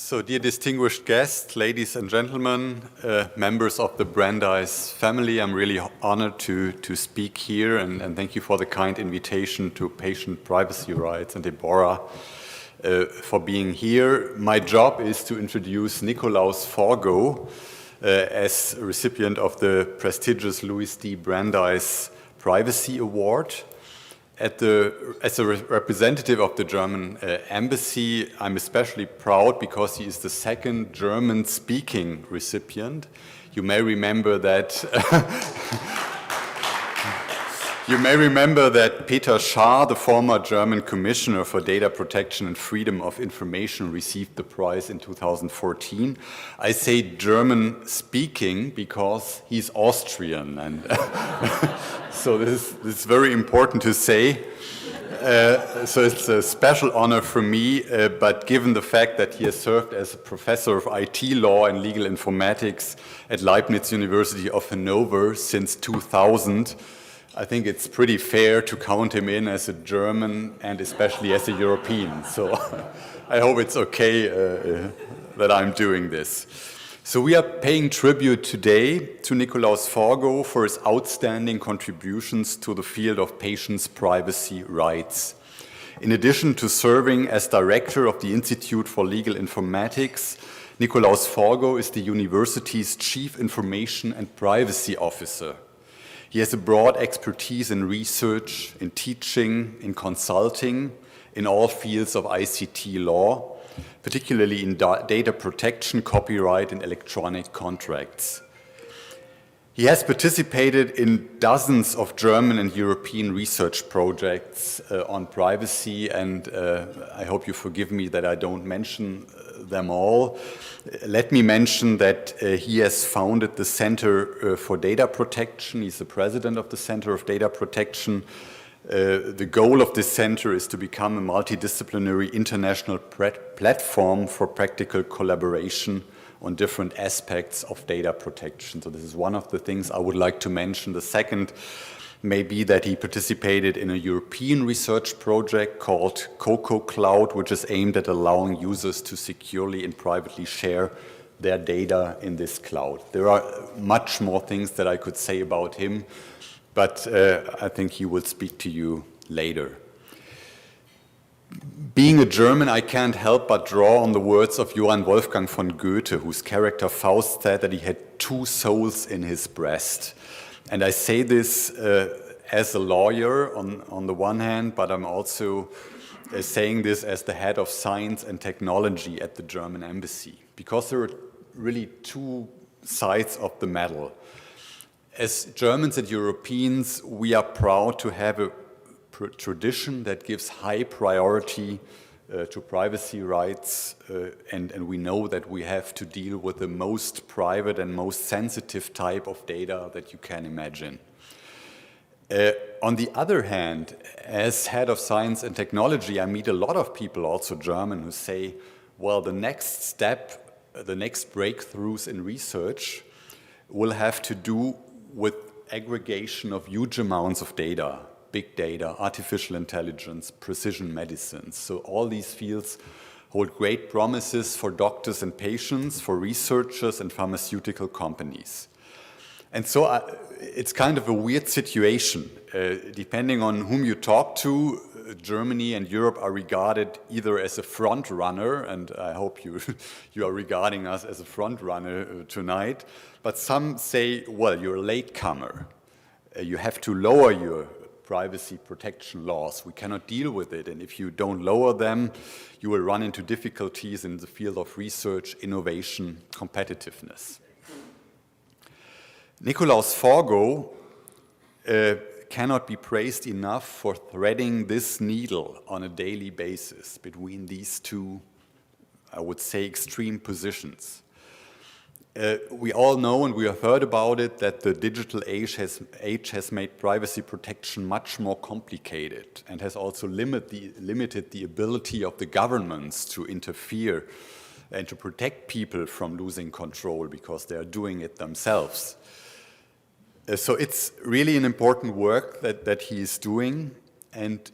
So, dear distinguished guests, ladies and gentlemen, members of the Brandeis family, I'm really honored to speak here, and thank you for the kind invitation to patient privacy rights and Deborah for being here. My job is to introduce Nikolaus Forgó as recipient of the prestigious LouisDBrandeisPrivacyAward. As a representative of the German embassy, I'm especially proud because he is the second German-speaking recipient. You may remember that Peter Schaar, the former German Commissioner for Data Protection and Freedom of Information, received the prize in 2014. I say German-speaking because he's Austrian, and so this is very important to say. So it's a special honor for me, but given the fact that he has served as a professor of IT law and legal informatics at Leibniz University of Hannover since 2000, I think it's pretty fair to count him in as a German and especially as a European. So I hope it's okay that I'm doing this. So we are paying tribute today to Nikolaus Forgó for his outstanding contributions to the field of patients' privacy rights. In addition to serving as director of the Institute for Legal Informatics, Nikolaus Forgó is the university's chief information and privacy officer. He has a broad expertise in research, in teaching, in consulting, in all fields of ICT law, particularly in data protection, copyright, and electronic contracts. He has participated in dozens of German and European research projects on privacy, and I hope you forgive me that I don't mention them all. Let me mention that he has founded the Center for Data Protection. He's the president of the Center of Data Protection. The goal of this center is to become a multidisciplinary international platform for practical collaboration on different aspects of data protection. So this is one of the things I would like to mention. The second may be that he participated in a European research project called Coco Cloud, which is aimed at allowing users to securely and privately share their data in this cloud. There are much more things that I could say about him, but I think he will speak to you later. Being a German, I can't help but draw on the words of Johann Wolfgang von Goethe, whose character Faust said that he had two souls in his breast. And I say this as a lawyer on the one hand, but I'm also saying this as the head of science and technology at the German embassy, because there are really two sides of the medal. As Germans and Europeans, we are proud to have a tradition that gives high priority to privacy rights, and we know that we have to deal with the most private and most sensitive type of data that you can imagine. On the other hand, as head of science and technology, I meet a lot of people, also German, who say, well, the next step, the next breakthroughs in research will have to do with aggregation of huge amounts of data. Big data, artificial intelligence, precision medicine. So all these fields hold great promises for doctors and patients, for researchers and pharmaceutical companies. And so it's kind of a weird situation. Depending on whom you talk to, Germany and Europe are regarded either as a front runner, and I hope you are regarding us as a front runner tonight, but some say, well, you're a latecomer. You have to lower your privacy protection laws. We cannot deal with it, and if you don't lower them, you will run into difficulties in the field of research, innovation, competitiveness. Nikolaus Forgó cannot be praised enough for threading this needle on a daily basis between these two, I would say, extreme positions. We all know, and we have heard about it, that the digital age has made privacy protection much more complicated and has also limited the ability of the governments to interfere and to protect people from losing control because they are doing it themselves. So it's really an important work that he is doing, and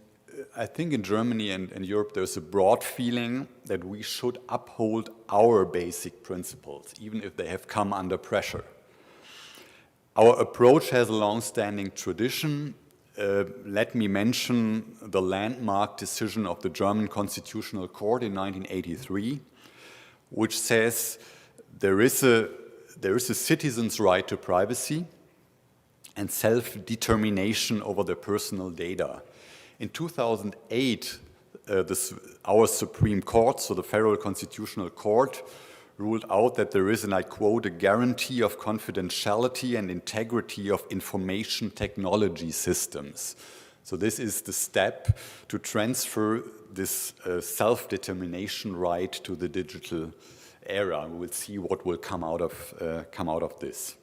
I think in Germany and Europe there's a broad feeling that we should uphold our basic principles, even if they have come under pressure. Our approach has a long-standing tradition. Let me mention the landmark decision of the German Constitutional Court in 1983, which says there is a citizen's right to privacy and self-determination over their personal data. In 2008, our Supreme Court, so the Federal Constitutional Court, ruled out that there is, and I quote, a guarantee of confidentiality and integrity of information technology systems. So this is the step to transfer this self-determination right to the digital era. We will see what will come out of this.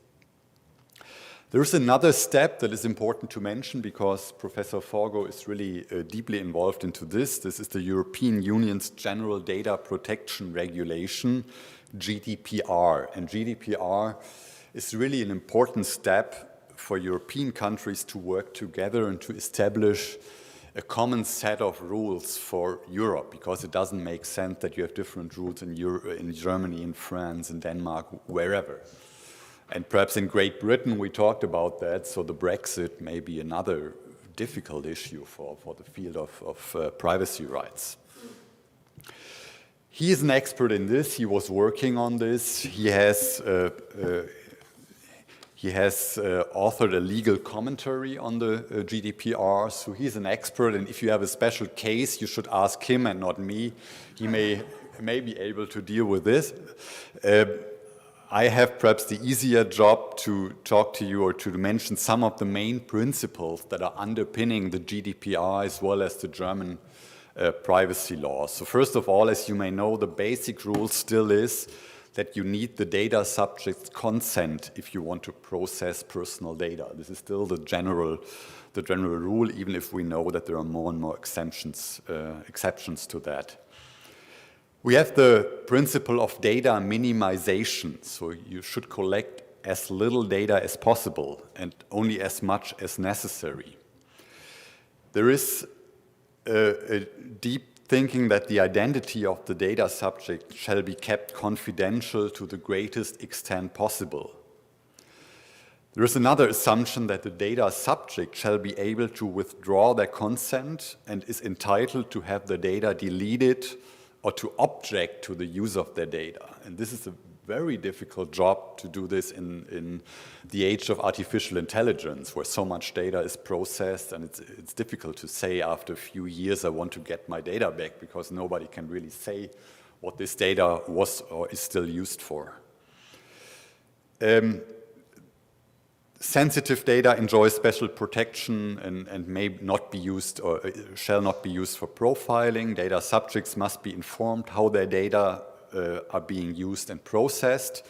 There's another step that is important to mention because Professor Forgó is really deeply involved into this. This is the European Union's General Data Protection Regulation, GDPR. And GDPR is really an important step for European countries to work together and to establish a common set of rules for Europe, because it doesn't make sense that you have different rules in Germany, in France, in Denmark, wherever. And perhaps in Great Britain we talked about that, so the Brexit may be another difficult issue for the field of privacy rights. He is an expert in this, he was working on this, he has authored a legal commentary on the GDPR, so he's an expert, and if you have a special case, you should ask him and not me. He may be able to deal with this. I have perhaps the easier job to talk to you or to mention some of the main principles that are underpinning the GDPR as well as the German privacy laws. So first of all, as you may know, the basic rule still is that you need the data subject's consent if you want to process personal data. This is still the general rule, even if we know that there are more and more exceptions to that. We have the principle of data minimization, so you should collect as little data as possible and only as much as necessary. There is a deep thinking that the identity of the data subject shall be kept confidential to the greatest extent possible. There is another assumption that the data subject shall be able to withdraw their consent and is entitled to have the data deleted or to object to the use of their data. And this is a very difficult job to do this in the age of artificial intelligence, where so much data is processed, and it's difficult to say after a few years I want to get my data back, because nobody can really say what this data was or is still used for. Sensitive data enjoys special protection and may not be used or shall not be used for profiling. Data subjects must be informed how their data are being used and processed.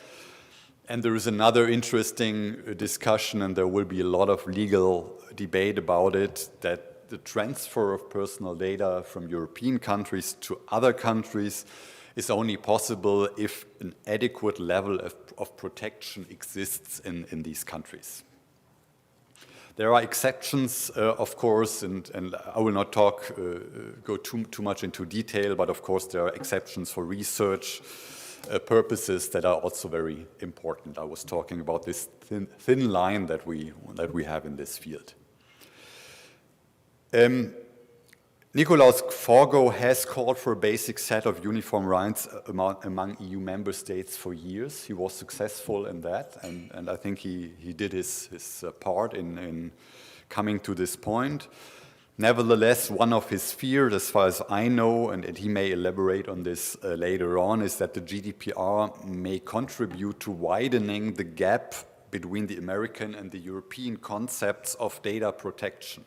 And there is another interesting discussion, and there will be a lot of legal debate about it, that the transfer of personal data from European countries to other countries is only possible if an adequate level of protection exists in these countries. There are exceptions, of course, and I will not go too much into detail, but of course there are exceptions for research purposes that are also very important. I was talking about this thin line that we have in this field. Nikolaus Forgó has called for a basic set of uniform rights among EU member states for years. He was successful in that, and I think he did his part in coming to this point. Nevertheless, one of his fears, as far as I know, and he may elaborate on this later on, is that the GDPR may contribute to widening the gap between the American and the European concepts of data protection.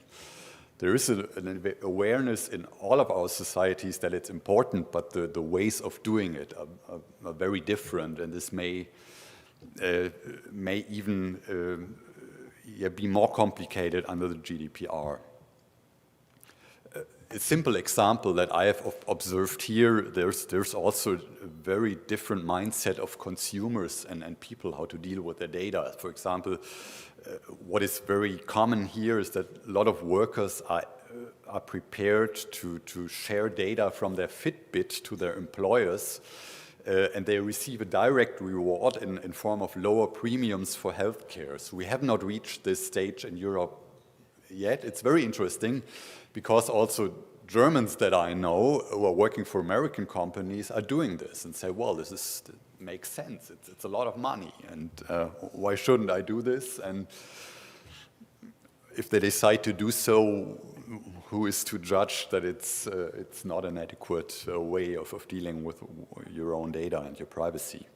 There is an awareness in all of our societies that it's important, but the ways of doing it are very different, and this may even be more complicated under the GDPR. A simple example that I have observed here, there's also a very different mindset of consumers and people how to deal with their data. For example, what is very common here is that a lot of workers are are prepared to share data from their Fitbit to their employers, and they receive a direct reward in form of lower premiums for healthcare. So we have not reached this stage in Europe yet. It's very interesting because also Germans that I know who are working for American companies are doing this and say, well, this makes sense. It's a lot of money, and why shouldn't I do this? And if they decide to do so, who is to judge that it's not an adequate way of dealing with your own data and your privacy?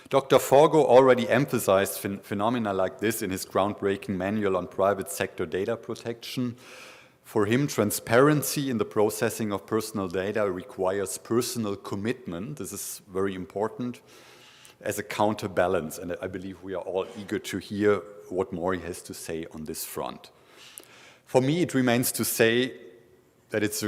Dr. Forgó already emphasized phenomena like this in his groundbreaking manual on private sector data protection. For him, transparency in the processing of personal data requires personal commitment. This is very important as a counterbalance, and I believe we are all eager to hear what more he has to say on this front. For me, it remains to say that it's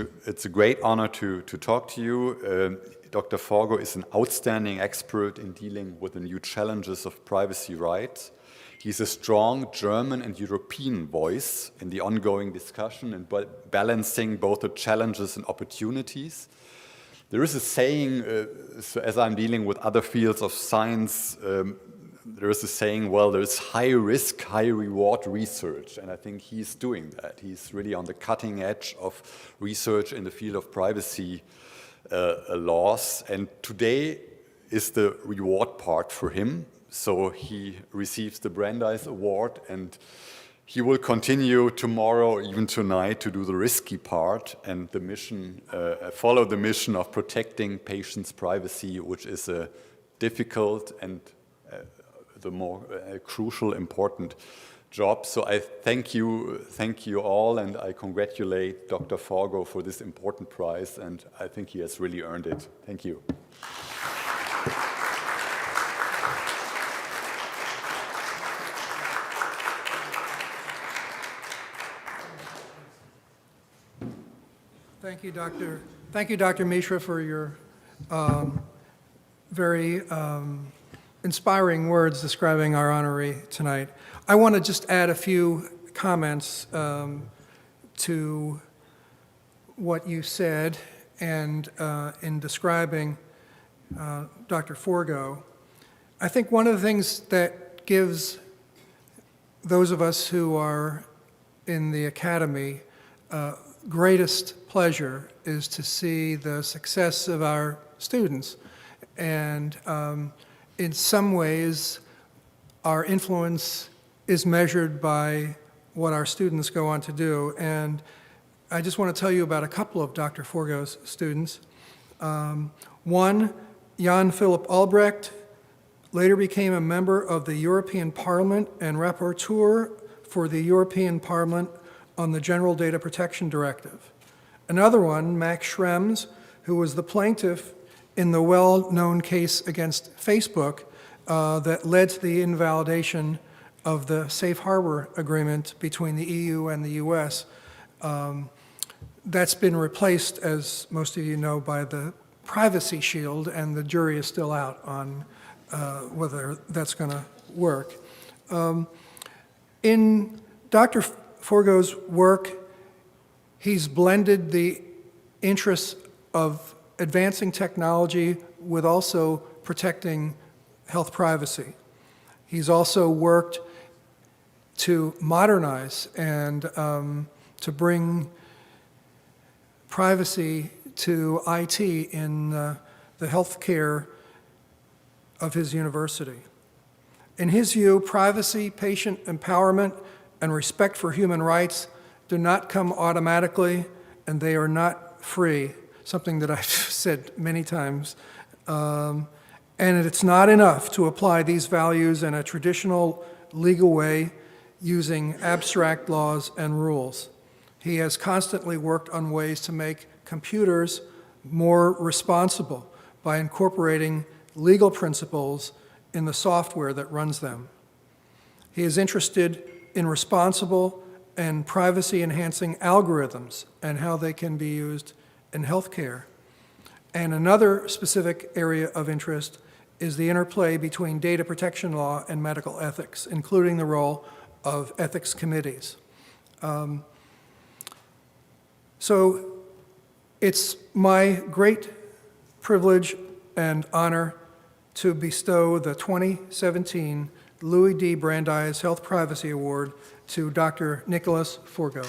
a great honor to talk to you. Dr. Forgó is an outstanding expert in dealing with the new challenges of privacy rights. He's a strong German and European voice in the ongoing discussion and balancing both the challenges and opportunities. There is a saying, so as I'm dealing with other fields of science, there is a saying, well, there's high risk, high reward research, and I think he's doing that. He's really on the cutting edge of research in the field of privacy laws, and today is the reward part for him. So he receives the Brandeis Award, and he will continue tomorrow, even tonight, to do the risky part and the mission, follow the mission of protecting patients' privacy, which is a difficult and the more crucial, important job. So I thank you all, and I congratulate Dr. Forgó for this important prize, and I think he has really earned it. Thank you. Thank you, Dr. Mishra, for your very inspiring words describing our honoree tonight. I want to just add a few comments to what you said, and in describing Dr. Forgó. I think one of the things that gives those of us who are in the academy greatest pleasure is to see the success of our students. And in some ways, our influence is measured by what our students go on to do. And I just want to tell you about a couple of Dr. Forgó's students. One, Jan Philip Albrecht, later became a member of the European Parliament and rapporteur for the European Parliament on the General Data Protection Directive. Another one, Max Schrems, who was the plaintiff in the well-known case against Facebook that led to the invalidation of the Safe Harbor Agreement between the EU and the US. That's been replaced, as most of you know, by the Privacy Shield, and the jury is still out on whether that's going to work. In Dr. Forgó's work, he's blended the interests of advancing technology with also protecting health privacy. He's also worked to modernize and to bring privacy to IT in the healthcare of his university. In his view, privacy, patient empowerment, and respect for human rights do not come automatically, and they are not free, something that I've said many times. And it's not enough to apply these values in a traditional legal way using abstract laws and rules. He has constantly worked on ways to make computers more responsible by incorporating legal principles in the software that runs them. He is interested in responsible and privacy-enhancing algorithms and how they can be used in healthcare. And another specific area of interest is the interplay between data protection law and medical ethics, including the role of ethics committees. So it's my great privilege and honor to bestow the 2017 Louis D. Brandeis Health Privacy Award to Dr. Nikolaus Forgó.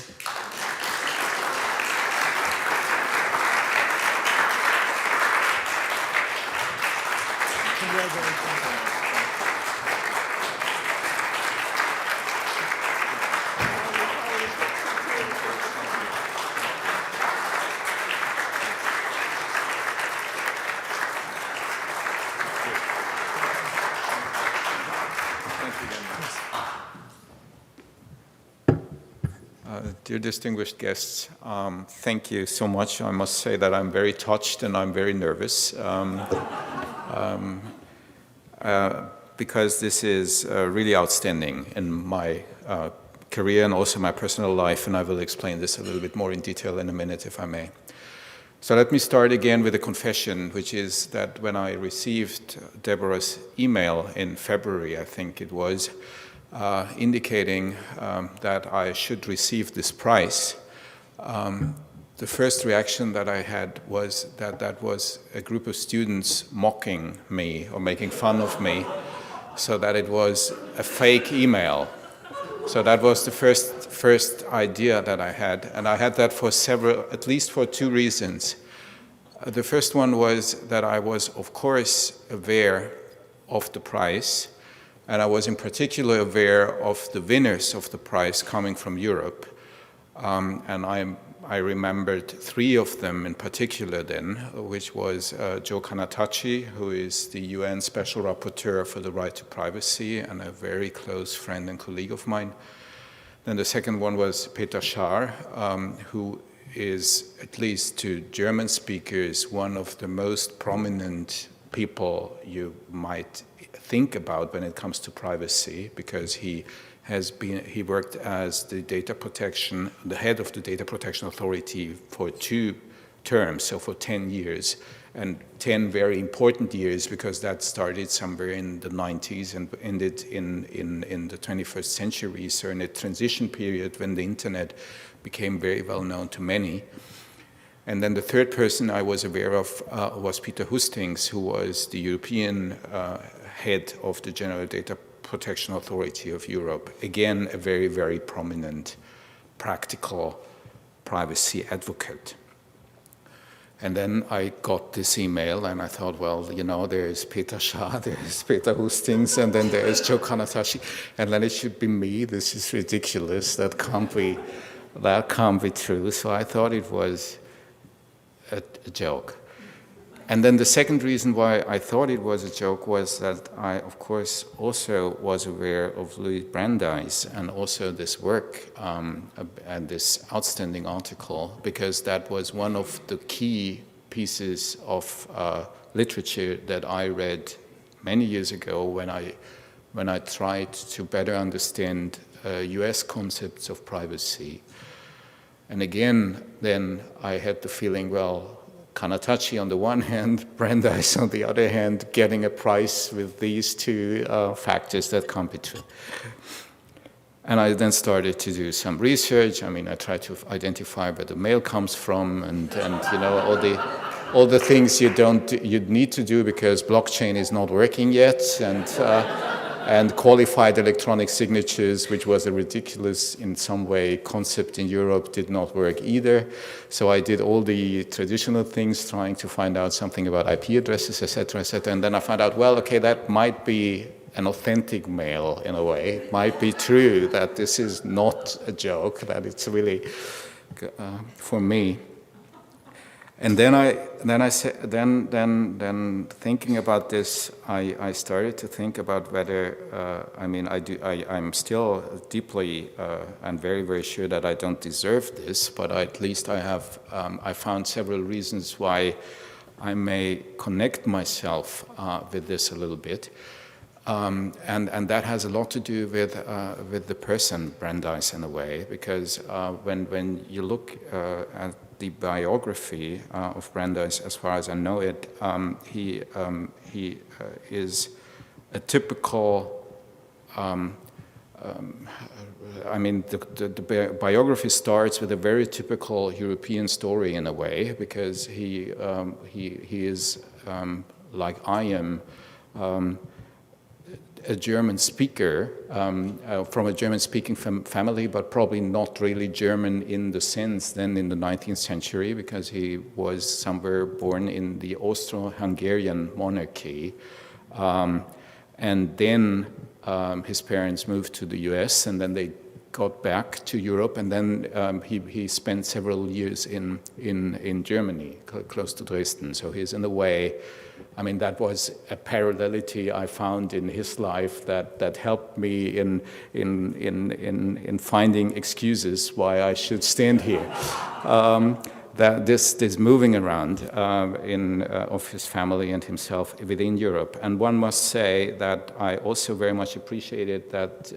Dear distinguished guests, thank you so much. I must say that I'm very touched and I'm very nervous because this is really outstanding in my career and also my personal life, and I will explain this a little bit more in detail in a minute, if I may. So let me start again with a confession, which is that when I received Deborah's email in February, I think it was, indicating that I should receive this prize, the first reaction that I had was that that was a group of students mocking me or making fun of me, so that it was a fake email. So that was the first idea that I had, and I had that for at least for two reasons. The first one was that I was, of course, aware of the prize, and I was in particular aware of the winners of the prize coming from Europe. And I remembered three of them in particular then, which was Joe Kanatachi, who is the UN Special Rapporteur for the right to privacy and a very close friend and colleague of mine. Then the second one was Peter Schaar, who is, at least to German speakers, one of the most prominent people you might think about when it comes to privacy, because he worked as the head of the Data Protection Authority for 2 terms, so for 10 years, and 10 very important years, because that started somewhere in the 90s and ended in the 21st century, so in a transition period when the internet became very well known to many. And then the third person I was aware of was Peter Hustings, who was the European head of the General Data Protection Authority of Europe. Again, a very, very prominent, practical privacy advocate. And then I got this email and I thought, well, you know, there's Peter Schaar, there's Peter Hustings, and then there's Joe Kanatachi, and then it should be me. This is ridiculous. That can't be true. So I thought it was a joke. And then the second reason why I thought it was a joke was that I, of course, also was aware of Louis Brandeis and also this work and this outstanding article, because that was one of the key pieces of literature that I read many years ago when I tried to better understand US concepts of privacy. And again, then I had the feeling, well, Kanatachi on the one hand, Brandeis on the other hand, getting a prize with these two factors that can't be true. And I then started to do some research. I mean, I tried to identify where the mail comes from, and you know, all the things you need to do because blockchain is not working yet, and qualified electronic signatures, which was a ridiculous, in some way, concept in Europe, did not work either. So I did all the traditional things, trying to find out something about IP addresses, etc., etc. And then I found out, well, okay, that might be an authentic mail in a way. It might be true that this is not a joke, that it's really for me. And then thinking about this, I started to think about whether I'm still deeply and very, very sure that I don't deserve this, but at least I found several reasons why I may connect myself with this a little bit, and that has a lot to do with the person Brandeis in a way, because when you look at the biography of Brandeis, as far as I know it, he is a typical I mean, the biography starts with a very typical European story in a way, because he is, like I am, a German speaker from a German-speaking family, but probably not really German in the sense then in the 19th century, because he was somewhere born in the Austro-Hungarian monarchy. And then his parents moved to the US, and then they got back to Europe, and then he spent several years in Germany, close to Dresden. So he's in a way, I mean, that was a parallelity I found in his life that helped me in finding excuses why I should stand here. That this moving around of his family and himself within Europe. And one must say that I also very much appreciated that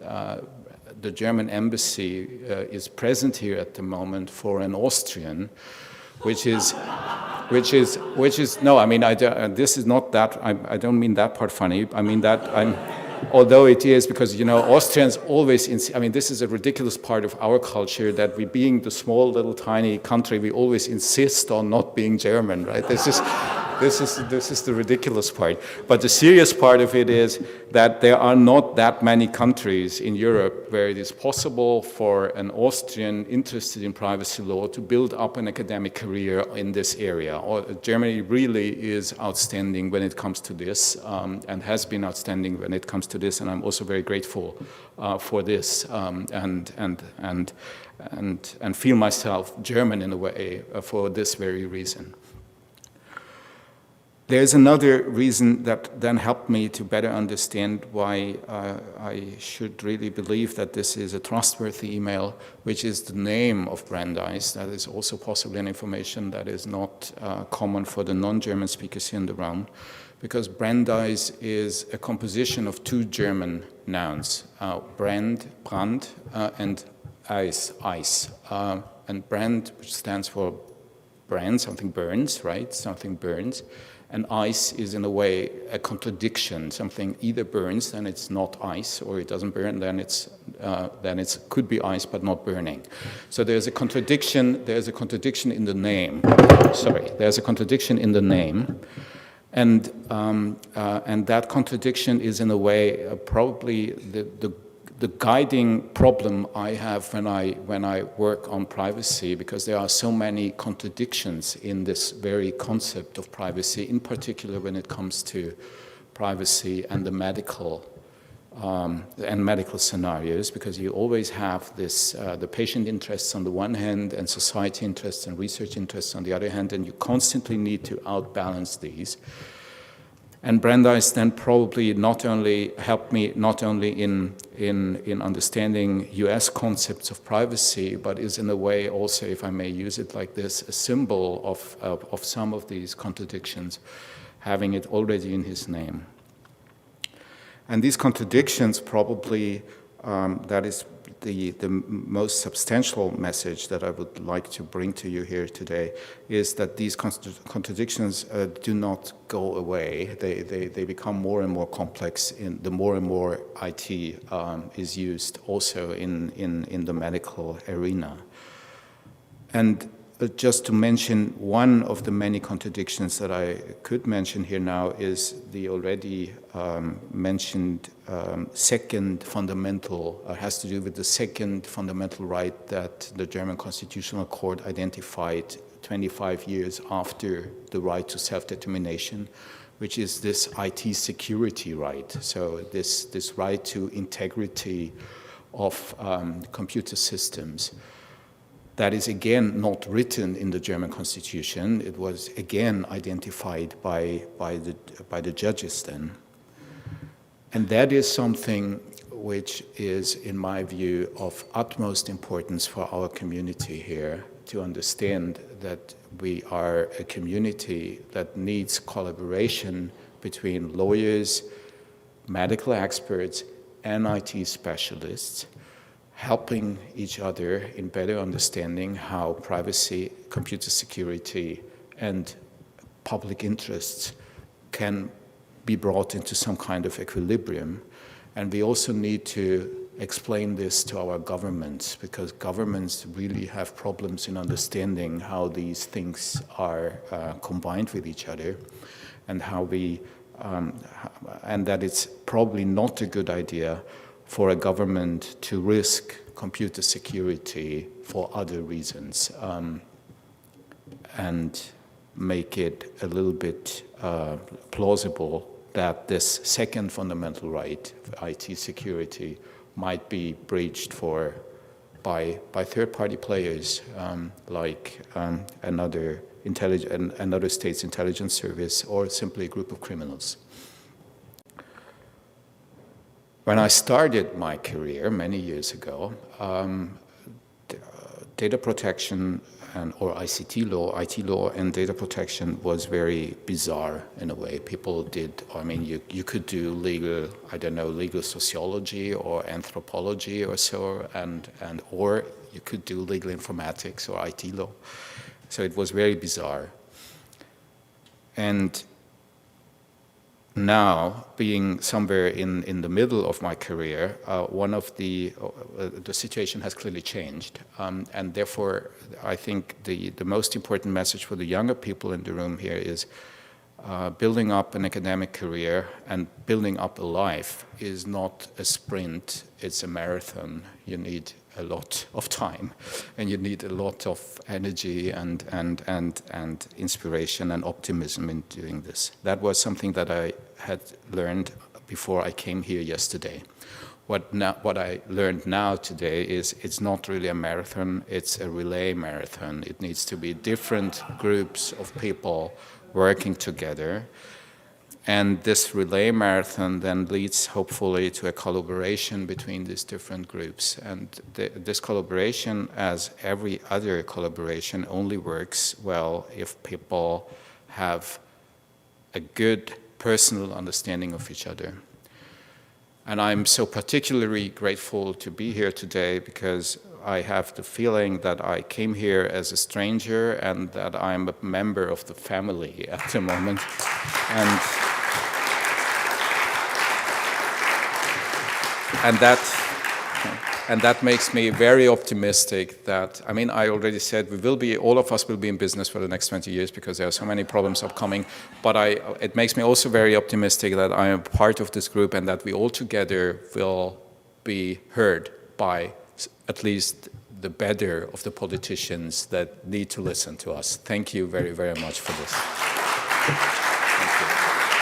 the German embassy is present here at the moment for an Austrian, which is no, I mean, this is not that, I don't mean that part funny, I mean that although it is, because, you know, Austrians always, I mean, this is a ridiculous part of our culture, that we, being the small little tiny country, we always insist on not being German, right? This is the ridiculous part. But the serious part of it is that there are not that many countries in Europe where it is possible for an Austrian interested in privacy law to build up an academic career in this area. Germany really is outstanding when it comes to this, and has been outstanding when it comes to this, and I'm also very grateful for this, and feel myself German in a way for this very reason. There's another reason that then helped me to better understand why I should really believe that this is a trustworthy email, which is the name of Brandeis. That is also possibly an information that is not common for the non-German speakers here in the room, because Brandeis is a composition of two German nouns, Brand, and Eis, ice. And Brand, which stands for brand, something burns, right? Something burns. And ice is in a way a contradiction. Something either burns, then it's not ice, or it doesn't burn, then it could be ice but not burning. So there's a contradiction. There's a contradiction in the name. Sorry, there's a contradiction in the name, and that contradiction is in a way probably the guiding problem I have when I work on privacy, because there are so many contradictions in this very concept of privacy, in particular when it comes to privacy and the medical scenarios, because you always have this the patient interests on the one hand and society interests and research interests on the other hand, and you constantly need to outbalance these. And Brandeis then probably not only helped me not only in understanding US concepts of privacy, but is in a way also, if I may use it like this, a symbol of some of these contradictions, having it already in his name. And these contradictions probably, that is the most substantial message that I would like to bring to you here today, is that these contradictions do not go away. They become more and more complex the more and more IT is used also in the medical arena. And just to mention one of the many contradictions that I could mention here now is the already mentioned second fundamental, has to do with the second fundamental right that the German Constitutional Court identified 25 years after the right to self-determination, which is this IT security right. So this right to integrity of computer systems. That is again not written in the German Constitution. It was again identified by the judges then. And that is something which is, in my view, of utmost importance for our community here, to understand that we are a community that needs collaboration between lawyers, medical experts, and IT specialists, helping each other in better understanding how privacy, computer security, and public interests can be brought into some kind of equilibrium. And we also need to explain this to our governments, because governments really have problems in understanding how these things are combined with each other, and how we and that it's probably not a good idea for a government to risk computer security for other reasons, and make it a little bit plausible that this second fundamental right, IT security, might be breached by third-party players like another state's intelligence service, or simply a group of criminals. When I started my career many years ago, data protection or IT law and data protection was very bizarre in a way. People did, I mean, you could do legal sociology or anthropology or so, or you could do legal informatics or IT law. So it was very bizarre. And now, being somewhere in the middle of my career, the situation has clearly changed, and therefore I think the most important message for the younger people in the room here is building up an academic career and building up a life is not a sprint, it's a marathon. You need a lot of time, and you need a lot of energy and inspiration and optimism in doing this. That was something that I had learned before I came here yesterday. What I learned now today is it's not really a marathon, it's a relay marathon. It needs to be different groups of people working together. And this relay marathon then leads, hopefully, to a collaboration between these different groups. And this collaboration, as every other collaboration, only works well if people have a good personal understanding of each other. And I'm so particularly grateful to be here today because I have the feeling that I came here as a stranger and that I'm a member of the family at the moment. And that makes me very optimistic that, I mean, I already said all of us will be in business for the next 20 years because there are so many problems upcoming, but it makes me also very optimistic that I am part of this group and that we all together will be heard by at least the better of the politicians that need to listen to us. Thank you very, very much for this. Thank you.